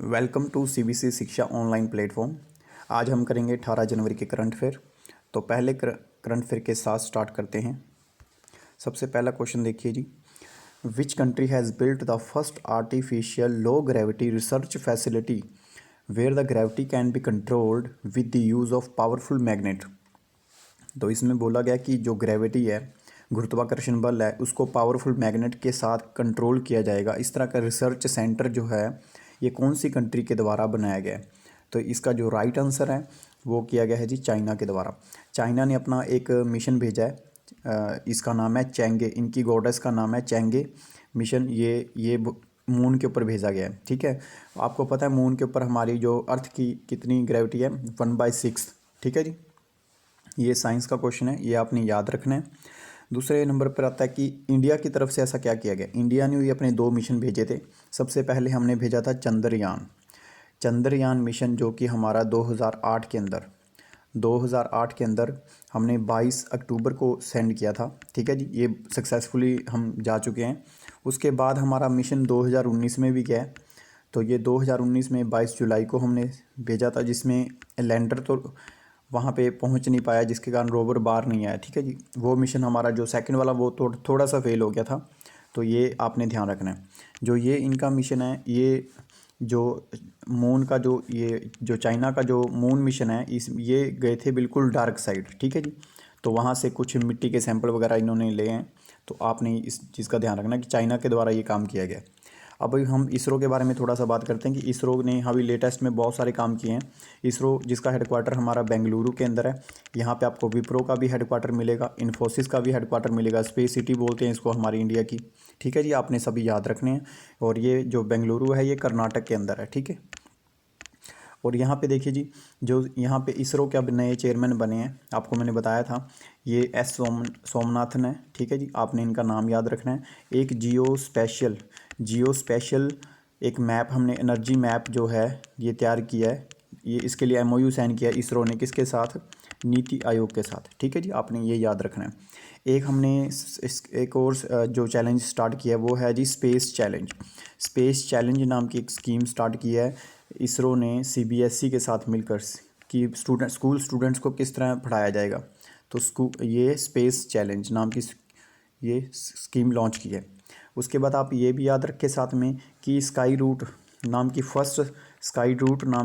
Welcome to CBC शिक्षा online platform. आज हम करेंगे 18 जनवरी के करंट अफेयर। तो पहले करंट अफेयर के साथ स्टार्ट करते हैं। सबसे पहला क्वेश्चन देखिए जी, which country has built the first artificial low gravity research facility where the gravity can be controlled with the use of powerful magnet. तो इसमें बोला गया कि जो ग्रेविटी है, गुरुत्वाकर्षण बल है, उसको पावरफुल मैग्नेट के साथ कंट्रोल किया जाएगा। इस तरह का रिसर्च सेंटर जो है ये कौन सी कंट्री के द्वारा बनाया गया है? तो इसका जो राइट आंसर है वो किया गया है जी चाइना के द्वारा। चाइना ने अपना एक मिशन भेजा है, इसका नाम है चेंगे, इनकी गॉडेस का नाम है चेंगे मिशन। ये मून के ऊपर भेजा गया है। ठीक है, आपको पता है मून के ऊपर हमारी जो अर्थ की कितनी ग्रेविटी है, 1/6। ठीक है जी, ये साइंस का क्वेश्चन है, ये आपने याद रखना है। दूसरे नंबर पर आता है कि इंडिया की तरफ से ऐसा क्या किया गया। इंडिया ने ये अपने 2 मिशन भेजे थे। सबसे पहले हमने भेजा था चंद्रयान मिशन, जो कि हमारा 2008 के अंदर हमने 22 अक्टूबर को सेंड किया था। ठीक है जी, ये सक्सेसफुली हम जा चुके हैं। उसके बाद हमारा मिशन 2019 में भी गया। तो ये 2019 में 22 जुलाई को हमने भेजा था, जिसमें लैंडर तो वहाँ पे पहुँच नहीं पाया, जिसके कारण रोवर बाहर नहीं आया। ठीक है जी, वो मिशन हमारा जो सेकंड वाला वो थोड़ा सा फेल हो गया था। तो ये आपने ध्यान रखना है। जो ये इनका मिशन है, ये जो मून का जो चाइना का जो मून मिशन है, ये गए थे बिल्कुल डार्क साइड। ठीक है जी, तो वहाँ से कुछ मिट्टी के सैंपल वगैरह इन्होंने लिए हैं। तो आपने इस चीज़ का ध्यान रखना कि चाइना के द्वारा ये काम किया गया। अब हम इसरो के बारे में थोड़ा सा बात करते हैं कि इसरो ने अभी लेटेस्ट में बहुत सारे काम किए हैं। इसरो जिसका हेडक्वार्टर हमारा बेंगलुरु के अंदर है, यहाँ पे आपको विप्रो का भी हेडक्वार्टर मिलेगा, इन्फोसिस का भी हेडक्वार्टर मिलेगा, स्पेस सिटी बोलते हैं इसको हमारी इंडिया की। ठीक है जी, आपने सभी याद रखने हैं। और ये जो बेंगलुरु है ये कर्नाटक के अंदर है। ठीक है, और यहाँ पे देखिए जी, जो यहाँ पे इसरो के अब नए चेयरमैन बने हैं, आपको मैंने बताया था, ये एस सोमनाथन है। ठीक है जी, आपने इनका नाम याद रखना है। एक जियो स्पेशल एक मैप, हमने एनर्जी मैप जो है ये तैयार किया है। ये इसके लिए MOU साइन किया है इसरो ने, किसके साथ? नीति आयोग के साथ। ठीक है जी, आपने ये याद रखना है। एक हमने एक और जो चैलेंज स्टार्ट किया है वो है जी स्पेस चैलेंज नाम की एक स्कीम स्टार्ट की है इसरो ने CBSE के साथ मिलकर, कि स्कूल स्टूडेंट्स को किस तरह पढ़ाया जाएगा। तो ये स्पेस चैलेंज नाम की ये स्कीम लॉन्च की है। उसके बाद आप ये भी याद रखें साथ में कि स्काई रूट नाम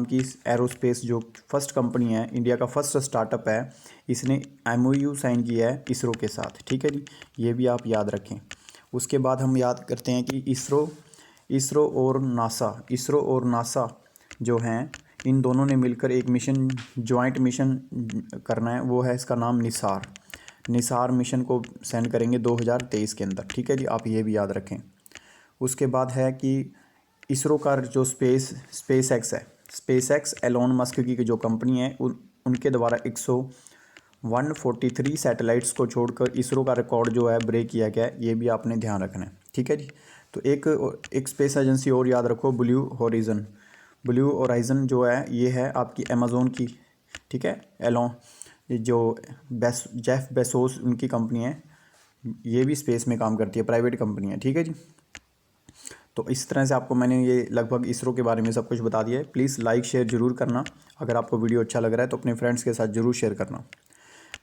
की एरोस्पेस जो फर्स्ट कंपनी है, इंडिया का फर्स्ट स्टार्टअप है, इसने MOU साइन किया है इसरो के साथ। ठीक है जी, ये भी आप याद रखें। उसके बाद हम याद करते हैं कि इसरो और नासा जो हैं, इन दोनों ने मिलकर एक मिशन, जॉइंट मिशन करना है। वो है, इसका नाम निसार मिशन को सेंड करेंगे 2023 के अंदर। ठीक है जी, आप ये भी याद रखें। उसके बाद है कि इसरो का जो स्पेस एक्स एलोन मस्क की जो कंपनी है, उनके द्वारा 143 सैटेलाइट्स को छोड़कर इसरो का रिकॉर्ड जो है ब्रेक किया गया है। ये भी आपने ध्यान रखना है। ठीक है जी, तो एक स्पेस एजेंसी और याद रखो, ब्लू होराइजन जो है, ये है आपकी अमेज़ोन की। ठीक है, जो जेफ बेसोस उनकी कंपनी है, ये भी स्पेस में काम करती है, प्राइवेट कंपनी है। ठीक है जी, तो इस तरह से आपको मैंने ये लगभग इसरो के बारे में सब कुछ बता दिया है। प्लीज़ लाइक शेयर ज़रूर करना। अगर आपको वीडियो अच्छा लग रहा है तो अपने फ्रेंड्स के साथ ज़रूर शेयर करना।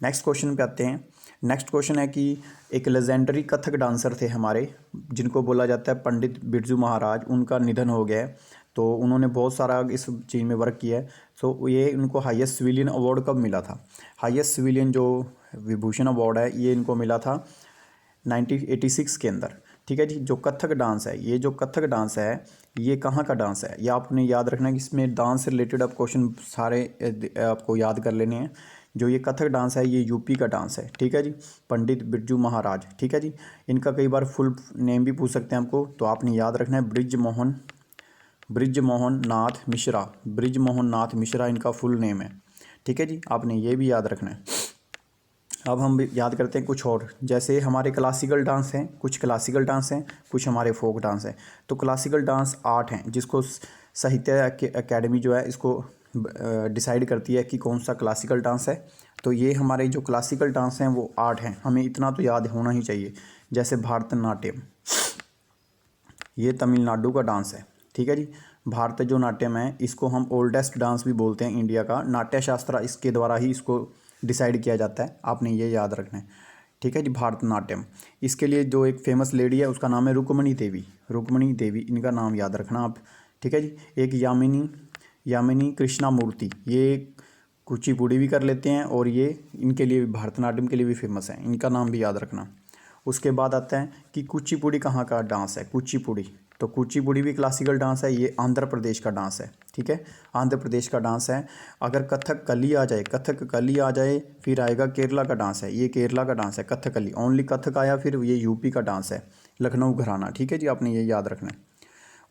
नेक्स्ट क्वेश्चन पे आते हैं। नेक्स्ट क्वेश्चन है कि एक लेजेंडरी कथक डांसर थे हमारे, जिनको बोला जाता है पंडित बिरजू महाराज, उनका निधन हो गया है। तो उन्होंने बहुत सारा इस चीज़ में वर्क किया है। सो ये उनको हाईएस्ट सिविलियन अवार्ड कब मिला था? हाईएस्ट सिविलियन जो विभूषण अवार्ड है, ये इनको मिला था 1986 के अंदर। ठीक है जी, जो कथक डांस है, ये कहाँ का डांस है, ये आपने याद रखना है कि इसमें डांस से रिलेटेड आप क्वेश्चन सारे आपको याद कर लेने हैं। जो ये कथक डांस है, ये यूपी का डांस है। ठीक है जी, पंडित बिरजू महाराज। ठीक है जी, इनका कई बार फुल नेम भी पूछ सकते हैं आपको, तो आपने याद रखना है ब्रिज मोहन नाथ मिश्रा इनका फुल नेम है। ठीक है जी, आपने ये भी याद रखना है। अब हम याद करते हैं कुछ और, जैसे हमारे क्लासिकल डांस हैं, कुछ हमारे फोक डांस हैं। तो क्लासिकल डांस 8 हैं, जिसको साहित्य अकेडमी जो है इसको डिसाइड करती है कि कौन सा क्लासिकल डांस है। तो ये हमारे जो क्लासिकल डांस हैं वो 8 हैं, हमें इतना तो याद होना ही चाहिए। जैसे भारतनाट्यम, ये तमिलनाडु का डांस है। ठीक है जी, भारत जो नाट्यम है इसको हम ओल्डेस्ट डांस भी बोलते हैं इंडिया का। नाट्य शास्त्र इसके द्वारा ही इसको डिसाइड किया जाता है, आपने ये याद रखना है, ठीक है जी। भारतनाट्यम, इसके लिए जो एक फेमस लेडी है उसका नाम है रुक्मणी देवी, रुक्मणी देवी, इनका नाम याद रखना आप, ठीक है जी। एक यामिनी कृष्णा मूर्ति, ये कुचिपुड़ी भी कर लेते हैं और ये इनके लिए भारतनाट्यम के लिए भी फेमस है, इनका नाम भी याद रखना। उसके बाद आता है कि कुचिपुड़ी कहाँ का डांस है, कुचिपुड़ी, तो कुचिपुड़ी भी क्लासिकल डांस है, ये आंध्र प्रदेश का डांस है, ठीक है, आंध्र प्रदेश का डांस है। अगर कथकली आ जाए, कथकली आ जाए, फिर आएगा केरला का डांस है, ये केरला का डांस है कथकली, ओनली कथक आया, फिर ये यूपी का डांस है लखनऊ घराना, ठीक है जी, आपने ये याद रखना है।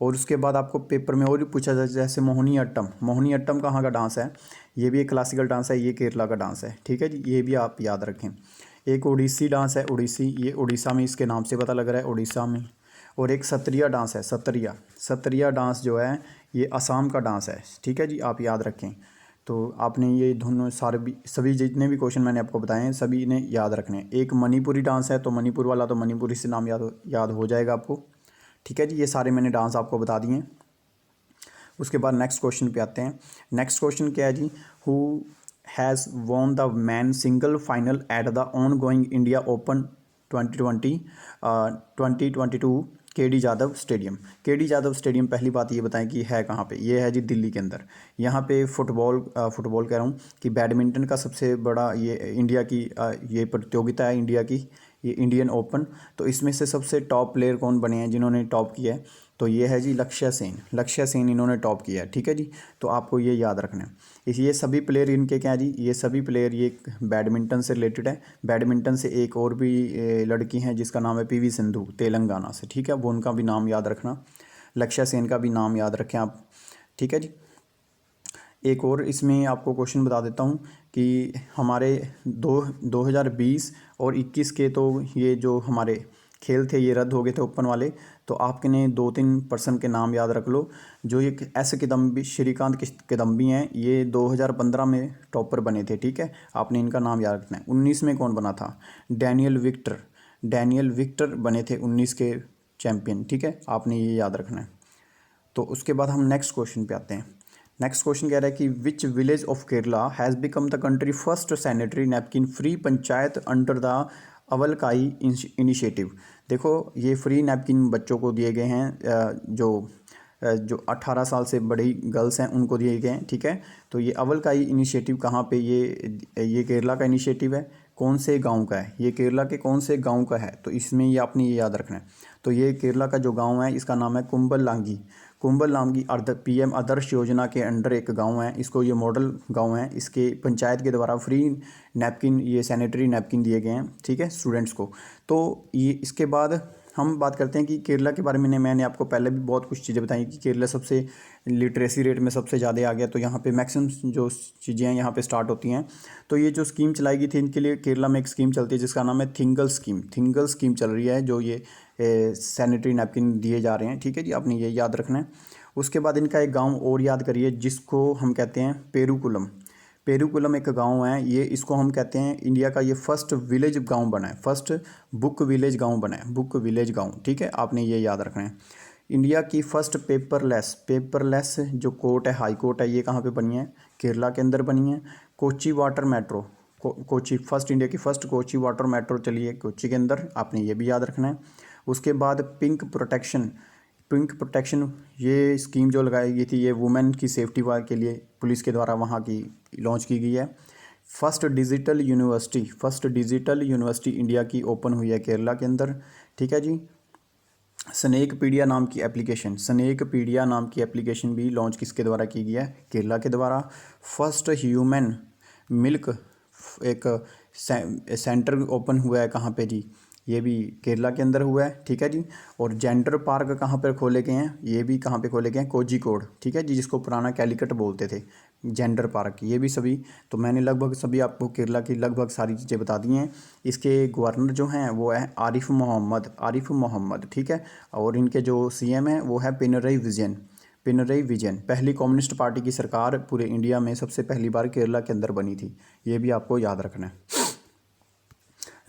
और उसके बाद आपको पेपर में और भी पूछा जाए, जैसे मोहिनी अट्टम, मोहिनी अट्टम कहाँ का डांस है, ये भी एक क्लासिकल डांस है, ये केरला का डांस है, ठीक है जी, ये भी आप याद रखें। एक ओडिसी डांस है, ओडिसी, ये उड़ीसा में, इसके नाम से पता लग रहा है उड़ीसा में। और एक सत्रिया डांस है, सत्रिया डांस जो है ये असम का डांस है, ठीक है जी, आप याद रखें। तो आपने ये दोनों सभी जितने भी क्वेश्चन मैंने आपको बताए हैं सभी इन्हें याद रखने हैं। एक मणिपुरी डांस है, तो मणिपुर वाला तो मणिपुरी से नाम याद हो जाएगा आपको, ठीक है जी। ये सारे मैंने डांस आपको बता दिए हैं। उसके बाद नेक्स्ट क्वेश्चन पे आते हैं। नेक्स्ट क्वेश्चन क्या है जी, who has won the man single final at the ongoing India open 2022 KD Jadhav stadium. KD Jadhav stadium, पहली बात ये बताएं कि है कहाँ पे, ये है जी दिल्ली के अंदर। यहाँ पे फुटबॉल कह रहा हूँ कि बैडमिंटन का सबसे बड़ा ये इंडिया की ये प्रतियोगिता है, इंडिया की, ये इंडियन ओपन। तो इसमें से सबसे टॉप प्लेयर कौन बने हैं जिन्होंने टॉप किया है, तो ये है जी लक्ष्य सेन इन्होंने टॉप किया है, ठीक है जी। तो आपको ये याद रखना है। ये सभी प्लेयर इनके क्या जी, ये सभी प्लेयर ये बैडमिंटन से रिलेटेड है। बैडमिंटन से एक और भी लड़की हैं जिसका नाम है पीवी सिंधु, तेलंगाना से, ठीक है, वो उनका भी नाम याद रखना, लक्ष्य सेन का भी नाम याद रखें आप, ठीक है जी। एक और इसमें आपको क्वेश्चन बता देता हूँ कि हमारे 2020 और 21 के तो ये जो हमारे खेल थे ये रद्द हो गए थे ओपन वाले। तो आपने 2-3 पर्सन के नाम याद रख लो। जो एक किदम्बी, श्रीकांत किदम्बी हैं, ये 2015 में टॉपर बने थे, ठीक है, आपने इनका नाम याद रखना है। 19 में कौन बना था, डैनियल विक्टर बने थे 19 के चैम्पियन, ठीक है, आपने ये याद रखना है। तो उसके बाद हम नेक्स्ट क्वेश्चन पे आते हैं। नेक्स्ट क्वेश्चन कह रहा है कि which village of Kerala has become the country first sanitary napkin free panchayat under the Avalkai initiative. देखो ये फ्री नैपकिन बच्चों को दिए गए हैं, जो 18 साल से बड़ी गर्ल्स हैं उनको दिए गए हैं, ठीक है। तो ये अवलकाई इनिशिएटिव कहाँ पे, ये केरला का इनिशिएटिव है। कौन से गांव का है, ये केरला के कौन से गांव का है, तो इसमें ये आपने ये याद रखना है। तो ये केरला का जो गांव है इसका नाम है कुंबल लांगी PM आदर्श योजना के अंडर एक गांव है, इसको ये मॉडल गांव है, इसके पंचायत के द्वारा फ्री नैपकिन, ये सैनिटरी नैपकिन दिए गए हैं, ठीक है, स्टूडेंट्स को। तो ये इसके बाद हम बात करते हैं कि केरला के बारे में मैंने आपको पहले भी बहुत कुछ चीज़ें बताई कि केरला सबसे लिटरेसी रेट में सबसे ज़्यादा आ गया, तो यहाँ पे मैक्सिमम जो चीज़ें हैं यहाँ पे स्टार्ट होती हैं। तो ये जो स्कीम चलाई गई थी इनके लिए, केरला में एक स्कीम चलती है जिसका नाम है थिंगल स्कीम चल रही है, जो ये सैनिटरी नैपकिन दिए जा रहे हैं, ठीक है जी, आपने ये याद रखना है। उसके बाद इनका एक गाँव और याद करिए जिसको हम कहते हैं पेरूकुलम एक गांव है, ये इसको हम कहते हैं इंडिया का ये फर्स्ट विलेज गांव बना है, फर्स्ट बुक विलेज गांव, ठीक है, आपने ये याद रखना है। इंडिया की फर्स्ट पेपरलेस जो कोर्ट है, हाई कोर्ट है, ये कहाँ पे बनी है, केरला के अंदर बनी है। Kochi water metro, Kochi first, India की फर्स्ट कोची वाटर मेट्रो चली है कोची के अंदर, आपने ये भी याद रखना है। उसके बाद पिंक प्रोटेक्शन ये स्कीम जो लगाई गई थी, ये वुमेन की सेफ्टी के लिए पुलिस के द्वारा वहाँ की लॉन्च की गई है। फर्स्ट डिजिटल यूनिवर्सिटी इंडिया की ओपन हुई है केरला के अंदर, ठीक है जी। स्नेकपीडिया नाम की एप्लीकेशन भी लॉन्च किसके द्वारा की गई है, केरला के द्वारा। फर्स्ट ह्यूमन मिल्क एक सेंटर ओपन हुआ है कहाँ पे जी, ये भी केरला के अंदर हुआ है, ठीक है जी। और जेंडर पार्क कहाँ पर खोले गए हैं, ये भी कहाँ पे खोले गए हैं, कोझिकोड, ठीक है जी, जिसको पुराना कैलिकट बोलते थे, जेंडर पार्क, ये भी सभी। तो मैंने लगभग सभी आपको केरला की लगभग सारी चीज़ें बता दी हैं। इसके गवर्नर जो हैं वो है आरिफ मोहम्मद, ठीक है। और इनके जो CM हैं वो है पिनरई विजयन। पहली कम्युनिस्ट पार्टी की सरकार पूरे इंडिया में सबसे पहली बार केरला के अंदर बनी थी, ये भी आपको याद रखना है।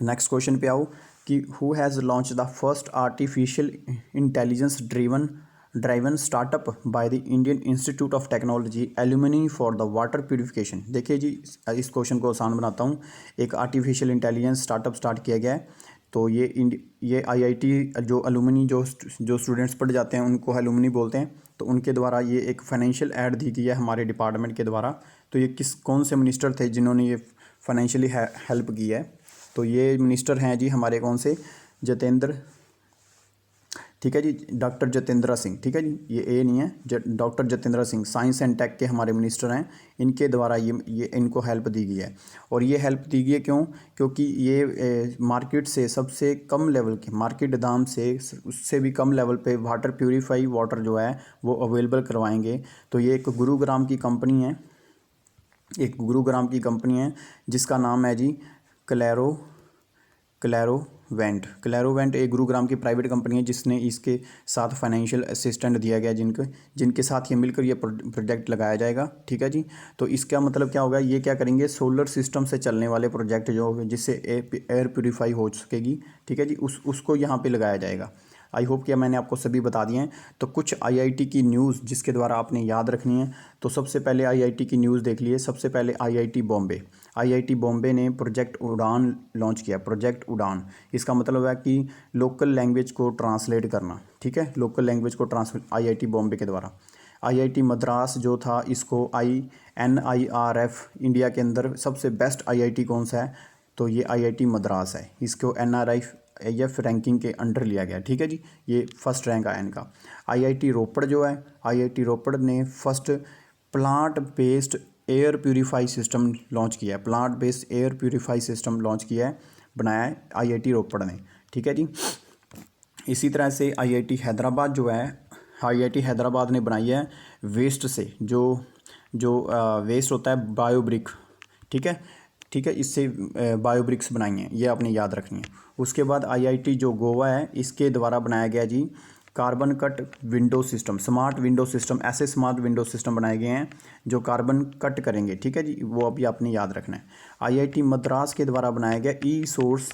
नेक्स्ट क्वेश्चन पे आओ कि who has launch the first artificial intelligence driven driven startup by the Indian institute of technology alumni for the water purification. देखिए जी, इस क्वेश्चन को आसान बनाता हूँ। एक आर्टिफिशियल इंटेलिजेंस स्टार्टअप स्टार्ट किया गया है, तो ये आईआईटी जो एलुमनी जो स्टूडेंट्स पढ़ जाते हैं उनको एलुमनी बोलते हैं, तो उनके द्वारा ये एक फाइनेंशियल ऐड दी गई है हमारे डिपार्टमेंट के द्वारा। तो ये कौन से मिनिस्टर थे जिन्होंने ये फाइनेंशियली हेल्प की है? तो ये मिनिस्टर हैं जी हमारे कौन से, जितेंद्र, ठीक है जी, डॉक्टर जितेंद्र सिंह, ठीक है जी, ये ए नहीं है, doctor Jitendra Singh science and tech के हमारे मिनिस्टर हैं। इनके द्वारा ये इनको हेल्प दी गई है। और ये हेल्प दी गई है क्यों? क्योंकि ये मार्केट से सबसे कम लेवल के, मार्केट दाम से उससे भी कम लेवल पे वाटर प्यूरीफाई वाटर जो है वो अवेलेबल करवाएंगे। तो ये एक गुरुग्राम की कंपनी है, एक गुरुग्राम की कंपनी है जिसका नाम है जी क्लैरोवेंट एक गुरुग्राम की प्राइवेट कंपनी है जिसने इसके साथ फाइनेंशियल असिस्टेंट दिया गया, जिनके साथ ये मिलकर ये प्रोजेक्ट लगाया जाएगा, ठीक है जी। तो इसका मतलब क्या होगा, ये क्या करेंगे, सोलर सिस्टम से चलने वाले प्रोजेक्ट जो जिससे एयर प्यूरीफाई हो सकेगी, ठीक है जी, उसको यहाँ पे लगाया जाएगा। आई होप कि मैंने आपको सभी बता दिए हैं। तो कुछ आईआईटी की न्यूज़ जिसके द्वारा आपने याद रखनी है। तो सबसे पहले आईआईटी की न्यूज़ देख लिए। सबसे पहले आईआईटी बॉम्बे ने प्रोजेक्ट उड़ान लॉन्च किया। प्रोजेक्ट उड़ान, इसका मतलब है कि लोकल लैंग्वेज को ट्रांसलेट करना, ठीक है, लोकल लैंग्वेज को ट्रांसलेट आईआईटी बॉम्बे के द्वारा। आईआईटी मद्रास जो था, इसको NIRF इंडिया के अंदर सबसे बेस्ट आईआईटी कौन सा है, तो ये आईआईटी मद्रास है। इसको NRIF रैंकिंग के अंडर लिया गया, ठीक है जी, ये फर्स्ट रैंक आया इनका। आईआईटी रोपड़ जो है, आईआईटी रोपड़ ने first plant based air purify system launch किया है। Plant based air purify system launch किया है, बनाया है आईआईटी रोपड़ ने, ठीक है जी। इसी तरह से आईआईटी हैदराबाद जो है, आईआईटी हैदराबाद ने बनाई है वेस्ट से, जो वेस्ट होता है बायोब्रिक, ठीक है, इससे बायोब्रिक्स बनाई हैं, ये आपने याद रखनी है। उसके बाद आईआईटी जो गोवा है, इसके द्वारा बनाया गया जी carbon cut window system, smart window system. ऐसे स्मार्ट विंडो सिस्टम बनाए गए हैं जो कार्बन कट करेंगे, ठीक है जी, वो अभी आपने याद रखना है। आईआईटी मद्रास के द्वारा बनाया गया ई सोर्स,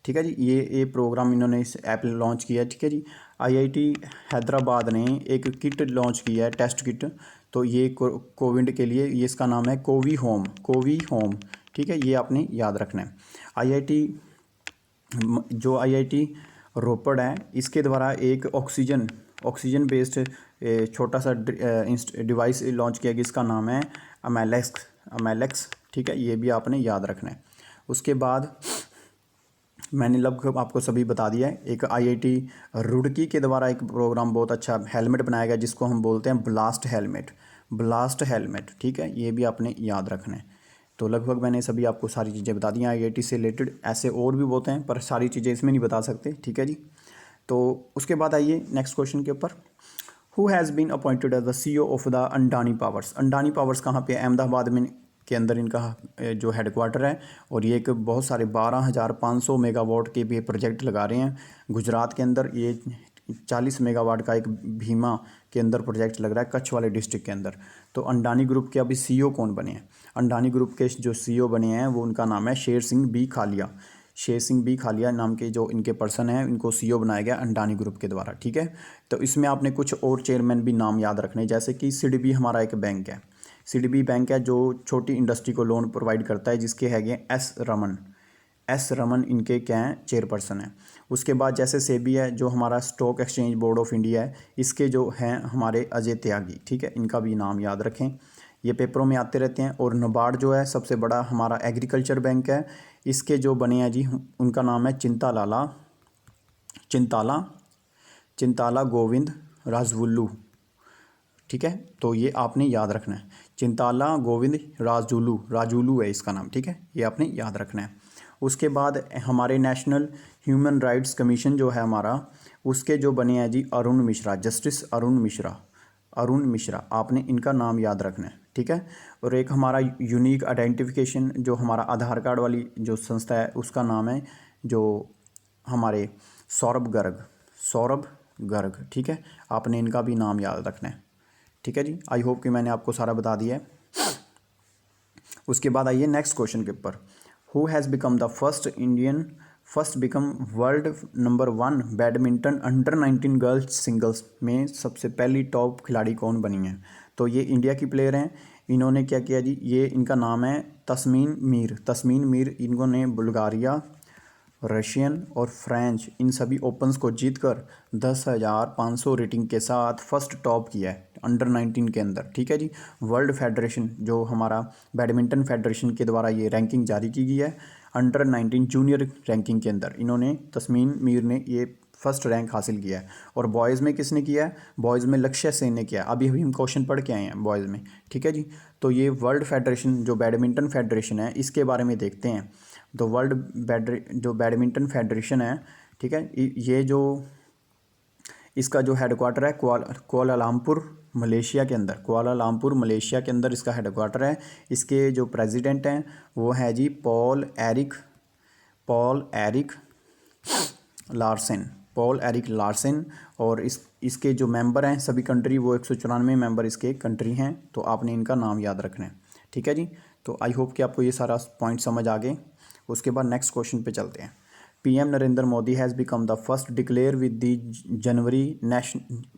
ठीक है जी, ये प्रोग्राम इन्होंने इस ऐप लॉन्च किया है, ठीक है जी। आईआईटी हैदराबाद ने एक किट लॉन्च किया है, टेस्ट किट, तो ये कोविड के लिए, ये इसका नाम है कोवी होम, ठीक है, ये आपने याद रखना है। आईआईटी रोपड़ है, इसके द्वारा एक ऑक्सीजन बेस्ड छोटा सा डिवाइस लॉन्च किया गया, इसका नाम है अमेलेक्स, ठीक है, ये भी आपने याद रखना है। उसके बाद मैंने लगभग आपको सभी बता दिया है। एक आईआईटी रुड़की के द्वारा एक प्रोग्राम बहुत अच्छा हेलमेट बनाया गया जिसको हम बोलते हैं ब्लास्ट हेलमेट, ठीक है, ये भी आपने याद रखना है। तो लगभग मैंने सभी आपको सारी चीज़ें बता दी हैं आईआईटी से रिलेटेड। ऐसे और भी बहुत हैं पर सारी चीज़ें इसमें नहीं बता सकते, ठीक है जी। तो उसके बाद आइए नेक्स्ट क्वेश्चन के ऊपर। Who has been appointed as the CEO of the Adani powers. Adani powers कहाँ पे? अहमदाबाद में के अंदर इनका जो हेडक्वार्टर है, और ये एक बहुत सारे 12,500 मेगावाट के भी प्रोजेक्ट लगा रहे हैं गुजरात के अंदर। ये 40 मेगावाट का एक भीमा के अंदर प्रोजेक्ट लग रहा है कच्छ वाले डिस्ट्रिक्ट के अंदर। तो अंडानी ग्रुप के अभी CEO कौन बने हैं? अंडानी ग्रुप के जो CEO बने हैं वो, उनका नाम है शेर सिंह बी खालिया नाम के जो इनके पर्सन हैं, इनको CEO बनाया गया अंडानी ग्रुप के द्वारा, ठीक है। तो इसमें आपने कुछ और चेयरमैन भी नाम याद रखने, जैसे कि सिडबी हमारा एक बैंक है, सिडबी बैंक है जो छोटी इंडस्ट्री को लोन प्रोवाइड करता है, जिसके है एस रमन इनके क्या हैं, चेयरपर्सन हैं। उसके बाद जैसे सेबी है जो हमारा stock exchange board of India है, इसके जो हैं हमारे अजय त्यागी, ठीक है, इनका भी नाम याद रखें, ये पेपरों में आते रहते हैं। और नाबार्ड जो है सबसे बड़ा हमारा एग्रीकल्चर बैंक है, इसके जो बने हैं जी उनका नाम है चिंताला गोविंद राजवुल्लू, ठीक है, तो ये आपने याद रखना है। चिंताला गोविंद राजूलू है इसका नाम, ठीक है, ये आपने याद रखना है। उसके बाद हमारे नेशनल ह्यूमन राइट्स कमीशन जो है हमारा, उसके जो बने हैं जी जस्टिस अरुण मिश्रा, आपने इनका नाम याद रखना है, ठीक है। और एक हमारा यूनिक आइडेंटिफिकेशन जो हमारा आधार कार्ड वाली जो संस्था है, उसका नाम है जो हमारे सौरभ गर्ग, ठीक है, आपने इनका भी नाम याद रखना है, ठीक है जी। आई होप कि मैंने आपको सारा बता दिया है। उसके बाद आइए नेक्स्ट क्वेश्चन के ऊपर। Who has become the first Indian first become world number 1 badminton under 19 girls singles में सबसे पहली टॉप खिलाड़ी कौन बनी है? तो ये इंडिया की प्लेयर हैं। इन्होंने क्या किया जी, ये इनका नाम है तस्मीन मीर। तस्मीन मीर इन्होंने बुल्गारिया, रशियन और फ्रेंच इन सभी ओपन्स को जीतकर 10,500 रेटिंग के साथ फर्स्ट टॉप किया है अंडर 19 के अंदर। ठीक है जी। वर्ल्ड फेडरेशन जो हमारा बैडमिंटन फेडरेशन के द्वारा ये रैंकिंग जारी की गई है, अंडर 19 जूनियर रैंकिंग के अंदर इन्होंने तस्मीन मीर ने ये फर्स्ट रैंक हासिल किया है। और बॉयज़ में किसने किया है? बॉयज़ में लक्ष्य सेन ने किया। अभी अभी हम क्वेश्चन पढ़ के आए हैं बॉयज़ में। ठीक है जी। तो ये वर्ल्ड फेडरेशन जो बैडमिंटन फेडरेशन है इसके बारे में देखते हैं। तो जो बैडमिंटन फेडरेशन है, ठीक है, ये जो इसका जो हेडक्वार्टर है कुआलालंपुर मलेशिया के अंदर, कुआलालंपुर मलेशिया के अंदर इसका हेडक्वार्टर है। इसके जो प्रेसिडेंट हैं वो है जी पॉल एरिक लार्सन। और इसके जो मेंबर हैं सभी कंट्री, वो 194 मेंबर इसके कंट्री हैं। तो आपने इनका नाम याद रखना है। ठीक है जी। तो आई होप कि आपको ये सारा पॉइंट समझ आ गए। उसके बाद नेक्स्ट क्वेश्चन पे चलते हैं। PM Narendra Modi has become the first declare with the January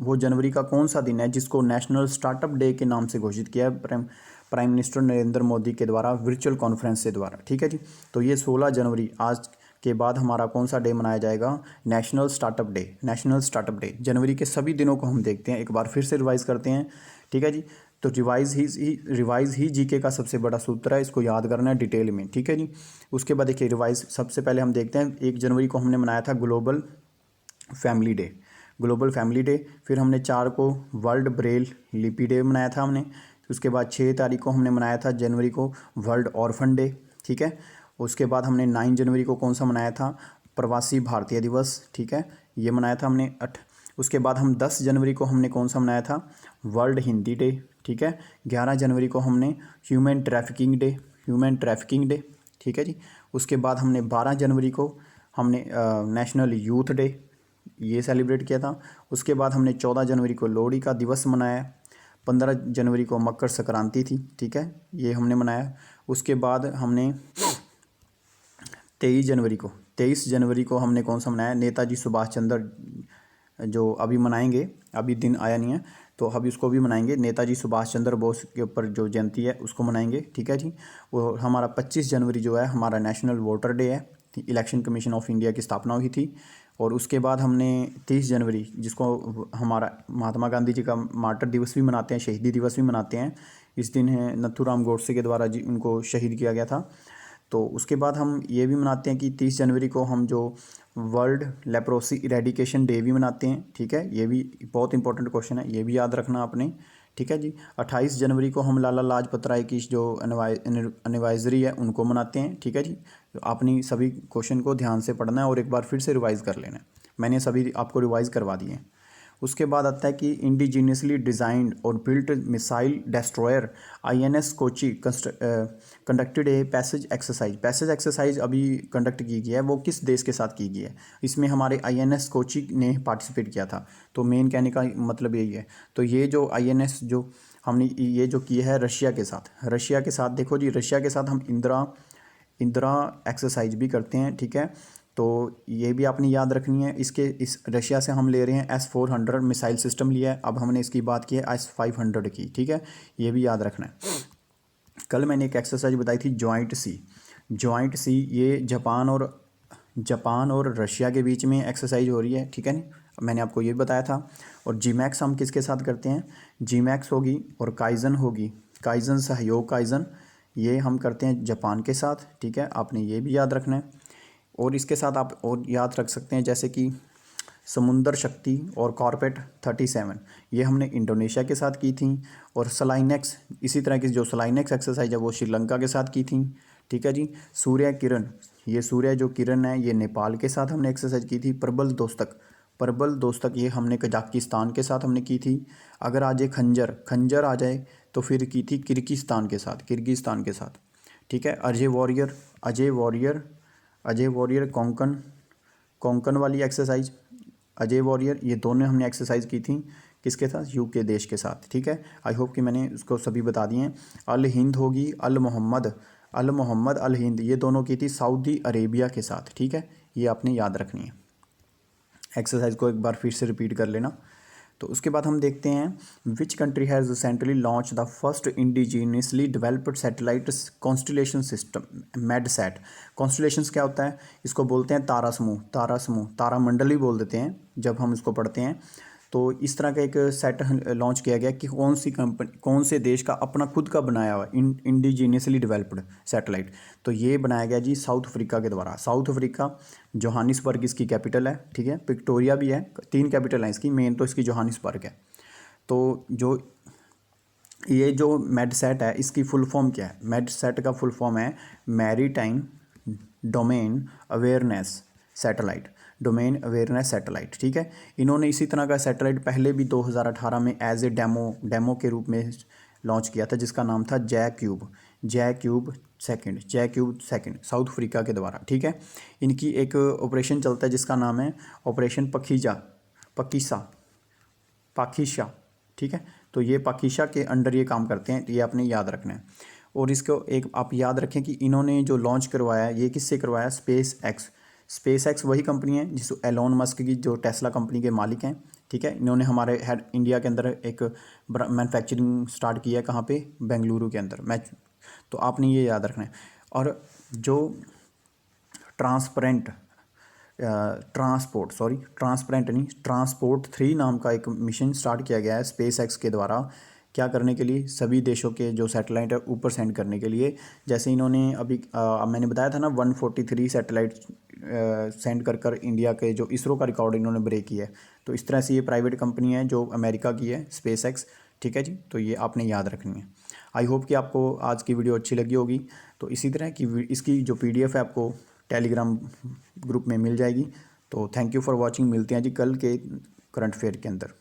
वो जनवरी का कौन सा दिन है जिसको नेशनल स्टार्टअप डे के नाम से घोषित किया है प्राइम मिनिस्टर नरेंद्र मोदी के द्वारा वर्चुअल कॉन्फ्रेंस से द्वारा। ठीक है जी। तो ये 16 जनवरी आज के बाद हमारा कौन सा डे मनाया जाएगा? National startup day. National startup day जनवरी के सभी दिनों को हम देखते हैं, एक बार फिर से रिवाइज करते हैं। ठीक है जी। तो रिवाइज ही जीके का सबसे बड़ा सूत्र है, इसको याद करना है डिटेल में। ठीक है जी। उसके बाद देखिए रिवाइज सबसे पहले हम देखते हैं 1 जनवरी को हमने मनाया था ग्लोबल फैमिली डे। फिर हमने 4 को वर्ल्ड ब्रेल लिपि डे मनाया था हमने। उसके बाद 6 तारीख को हमने मनाया था जनवरी को वर्ल्ड ऑर्फन डे। ठीक है। उसके बाद हमने 9 जनवरी को कौन सा मनाया था? प्रवासी भारतीय दिवस। ठीक है, ये मनाया था हमने। उसके बाद हम 10 जनवरी को हमने कौन सा मनाया था? World Hindi day. ठीक है। 11 जनवरी को हमने ह्यूमन ट्रैफिकिंग डे। ठीक है जी। उसके बाद हमने 12 जनवरी को हमने नेशनल यूथ डे ये सेलिब्रेट किया था। उसके बाद हमने 14 जनवरी को लोहड़ी का दिवस मनाया। 15 जनवरी को मकर संक्रांति थी। ठीक है, ये हमने मनाया। उसके बाद हमने 23 जनवरी को हमने कौन सा मनाया? नेताजी सुभाष चंद्र, जो अभी मनाएंगे, अभी दिन आया नहीं है तो अभी उसको भी मनाएंगे। नेताजी सुभाष चंद्र बोस के ऊपर जो जयंती है उसको मनाएंगे। ठीक है जी। वो हमारा 25 जनवरी जो है हमारा नेशनल वोटर डे है, इलेक्शन कमीशन ऑफ इंडिया की स्थापना हुई थी। और उसके बाद हमने 30 जनवरी जिसको हमारा महात्मा गांधी जी का मार्टर दिवस भी मनाते हैं, शहीदी दिवस भी मनाते हैं। इस दिन है नथुराम गोडसे के द्वारा जी उनको शहीद किया गया था। तो उसके बाद हम ये भी मनाते हैं कि 30 जनवरी को हम जो वर्ल्ड लेप्रोसी इरेडिकेशन डे भी मनाते हैं। ठीक है, ये भी बहुत इंपॉर्टेंट क्वेश्चन है, ये भी याद रखना आपने। ठीक है जी। 28 जनवरी को हम लाला लाजपत राय की जो एनिवर्सरी है उनको मनाते हैं। ठीक है जी। तो आपने सभी क्वेश्चन को ध्यान से पढ़ना है और एक बार फिर से रिवाइज कर लेना है। मैंने सभी आपको रिवाइज करवा दिए हैं। उसके बाद आता है कि इंडिजीनियसली डिज़ाइंड और built missile destroyer INS Kochi conducted a passage exercise अभी कंडक्ट की गई है, वो किस देश के साथ की गई है? इसमें हमारे INS कोची ने पार्टिसिपेट किया था। तो मेन कहने का मतलब यही है। तो ये जो INS जो हमने ये जो किया है रशिया के साथ देखो जी, रशिया के साथ हम इंदिरा एक्सरसाइज भी करते हैं। ठीक है, तो ये भी आपने याद रखनी है। इस रशिया से हम ले रहे हैं S-400 मिसाइल सिस्टम लिया है। अब हमने इसकी बात की है S-500 की। ठीक है, ये भी याद रखना है। कल मैंने एक एक्सरसाइज बताई थी जॉइंट सी, ये जापान और रशिया के बीच में एक्सरसाइज हो रही है। ठीक है, मैंने आपको ये बताया था। और GMAX हम किसके साथ करते हैं? GMAX होगी और काइजन होगी, सहयोग काइजन, ये हम करते हैं जापान के साथ। ठीक है, आपने ये भी याद रखना है। और इसके साथ आप और याद रख सकते हैं जैसे कि समुंदर शक्ति और कॉर्पेट 37, ये हमने इंडोनेशिया के साथ की थी। और सलाइनेक्स, इसी तरह की जो सलाइनेक्स एक्सरसाइज है वो श्रीलंका के साथ की थी। ठीक है जी। सूर्य किरण, ये सूर्य जो किरण है ये नेपाल के साथ हमने एक्सरसाइज की थी। प्रबल दोस्तक ये हमने कजाकिस्तान के साथ हमने की थी। अगर आ जाए खंजर आ जाए तो फिर की थी किर्गिस्तान के साथ। ठीक है। अजय वॉरियर कोंकण वाली एक्सरसाइज, अजय वॉरियर, ये दोनों हमने एक्सरसाइज की थी किसके साथ? UK देश के साथ। ठीक है, आई होप कि मैंने उसको सभी बता दिए हैं। अल हिंद होगी, अल मोहम्मद अल हिंद, ये दोनों की थी सऊदी अरेबिया के साथ। ठीक है, ये आपने याद रखनी है। एक्सरसाइज को एक बार फिर से रिपीट कर लेना। तो उसके बाद हम देखते हैं which country has recently launch the first indigenously developed satellite constellation system Medsat. Constellations क्या होता है, इसको बोलते हैं तारा समूह, तारामंडल ही बोल देते हैं जब हम इसको पढ़ते हैं। तो इस तरह का एक सेट लॉन्च किया गया कि कौन सी कंपनी, कौन से देश का अपना खुद का बनाया हुआ इंडिजीनियसली डेवलप्ड सैटेलाइट। तो ये बनाया गया जी साउथ अफ्रीका के द्वारा। साउथ अफ्रीका, जोहानिसबर्ग इसकी कैपिटल है, ठीक है। विक्टोरिया भी है, 3 कैपिटल हैं इसकी, मेन तो इसकी जोहानिसबर्ग है। तो ये जो मेडसैट है इसकी फुल फॉर्म क्या है, मेडसैट का फुल फॉर्म है maritime domain awareness satellite, domain awareness satellite, ठीक है। इन्होंने इसी तरह का सैटेलाइट पहले भी 2018 में एज ए डेमो के रूप में लॉन्च किया था, जिसका नाम था जैक्यूब सेकंड, साउथ अफ्रीका के द्वारा, ठीक है। इनकी एक ऑपरेशन चलता है जिसका नाम है ऑपरेशन पाकिशा, ठीक है। तो ये पाकिशा के अंडर ये काम करते हैं, तो ये आपने याद रखना है। और इसको एक आप याद रखें कि इन्होंने जो लॉन्च करवाया ये किससे करवाया, स्पेस एक्स वही कंपनी है जिस एलोन मस्क की, जो टेस्ला कंपनी के मालिक हैं, ठीक है। इन्होंने हमारे हेड इंडिया के अंदर एक मैन्युफैक्चरिंग स्टार्ट किया है, कहाँ पे, बेंगलुरु के अंदर। तो आपने ये याद रखना है। और जो ट्रांसपोर्ट 3 नाम का एक मिशन स्टार्ट किया गया है स्पेस एक्स के द्वारा। क्या करने के लिए, सभी देशों के जो सैटेलाइट है ऊपर सेंड करने के लिए। जैसे इन्होंने अभी मैंने बताया था ना 143 सैटेलाइट सेंड कर इंडिया के जो इसरो का रिकॉर्ड इन्होंने ब्रेक किया है। तो इस तरह से ये प्राइवेट कंपनी है जो अमेरिका की है, स्पेस एक्स, ठीक है जी। तो ये आपने याद रखनी है। आई होप कि आपको आज की वीडियो अच्छी लगी होगी। तो इसी तरह की इसकी जो PDF है आपको टेलीग्राम ग्रुप में मिल जाएगी। तो थैंक यू फॉर वॉचिंग। मिलते हैं जी कल के करंट अफेयर के अंदर।